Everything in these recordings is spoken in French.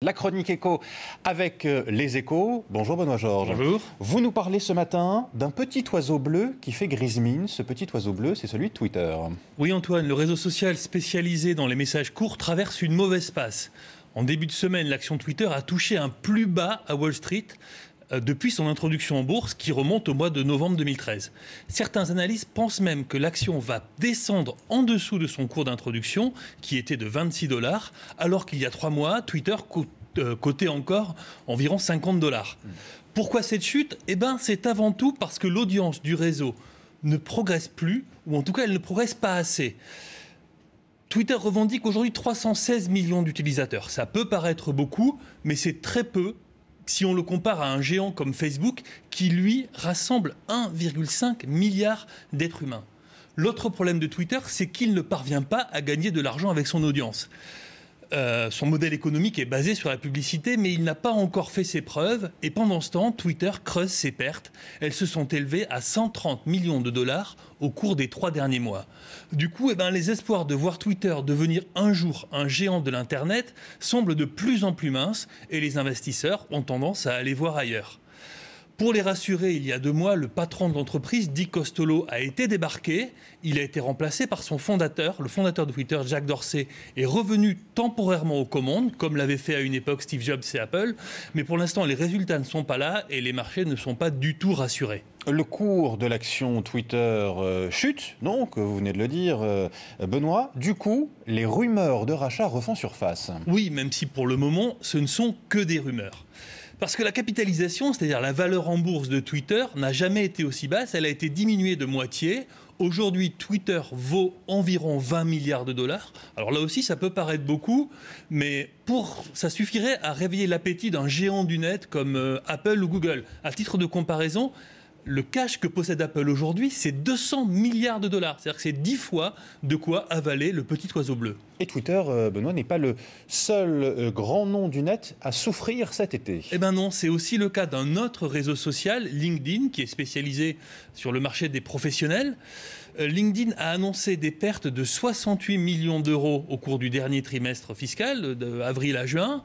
La chronique éco avec les échos. Bonjour Benoît Georges. Bonjour. Vous nous parlez ce matin d'un petit oiseau bleu qui fait grise mine. Ce petit oiseau bleu, c'est celui de Twitter. Oui Antoine, le réseau social spécialisé dans les messages courts traverse une mauvaise passe. En début de semaine, l'action Twitter a touché un plus bas à Wall Street depuis son introduction en bourse qui remonte au mois de novembre 2013. Certains analystes pensent même que l'action va descendre en dessous de son cours d'introduction qui était de 26 $, alors qu'il y a 3 mois, Twitter cotait encore environ $50. Pourquoi cette chute ? C'est avant tout parce que l'audience du réseau ne progresse plus, ou en tout cas elle ne progresse pas assez. Twitter revendique aujourd'hui 316 millions d'utilisateurs. Ça peut paraître beaucoup, mais c'est très peu si on le compare à un géant comme Facebook qui, lui, rassemble 1,5 milliard d'êtres humains. L'autre problème de Twitter, c'est qu'il ne parvient pas à gagner de l'argent avec son audience. Son modèle économique est basé sur la publicité, mais il n'a pas encore fait ses preuves. Et pendant ce temps, Twitter creuse ses pertes. Elles se sont élevées à 130 millions de dollars au cours des 3 derniers mois. Du coup, les espoirs de voir Twitter devenir un jour un géant de l'Internet semblent de plus en plus minces et les investisseurs ont tendance à aller voir ailleurs. Pour les rassurer, il y a 2 mois, le patron de l'entreprise, Dick Costolo, a été débarqué. Il a été remplacé par son fondateur. Le fondateur de Twitter, Jack Dorsey, est revenu temporairement aux commandes, comme l'avait fait à une époque Steve Jobs et Apple. Mais pour l'instant, les résultats ne sont pas là et les marchés ne sont pas du tout rassurés. Le cours de l'action Twitter chute, donc, vous venez de le dire, Benoît. Du coup, les rumeurs de rachat refont surface. Oui, même si pour le moment, ce ne sont que des rumeurs. Parce que la capitalisation, c'est-à-dire la valeur en bourse de Twitter, n'a jamais été aussi basse. Elle a été diminuée de moitié. Aujourd'hui, Twitter vaut environ 20 milliards de dollars. Alors là aussi, ça peut paraître beaucoup, mais ça suffirait à réveiller l'appétit d'un géant du net comme Apple ou Google. À titre de comparaison, le cash que possède Apple aujourd'hui, c'est 200 milliards de dollars. C'est-à-dire que c'est 10 fois de quoi avaler le petit oiseau bleu. Et Twitter, Benoît, n'est pas le seul grand nom du net à souffrir cet été. Non, c'est aussi le cas d'un autre réseau social, LinkedIn, qui est spécialisé sur le marché des professionnels. LinkedIn a annoncé des pertes de 68 millions d'euros au cours du dernier trimestre fiscal, d'avril à juin.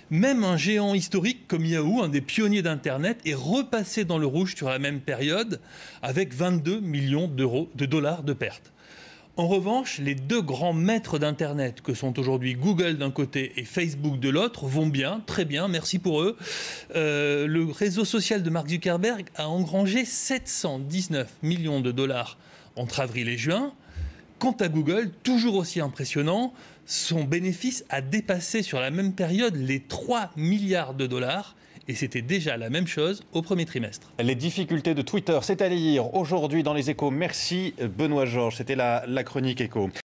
Même un géant historique comme Yahoo, un des pionniers d'Internet, est repassé dans le rouge sur la même période avec 22 millions de dollars de pertes. En revanche, les 2 grands maîtres d'Internet, que sont aujourd'hui Google d'un côté et Facebook de l'autre, vont bien, très bien, merci pour eux. Le réseau social de Mark Zuckerberg a engrangé 719 millions de dollars entre avril et juin. Quant à Google, toujours aussi impressionnant, son bénéfice a dépassé sur la même période les 3 milliards de dollars. Et c'était déjà la même chose au premier trimestre. Les difficultés de Twitter, c'est à lire aujourd'hui dans les échos. Merci Benoît Georges, c'était la chronique éco.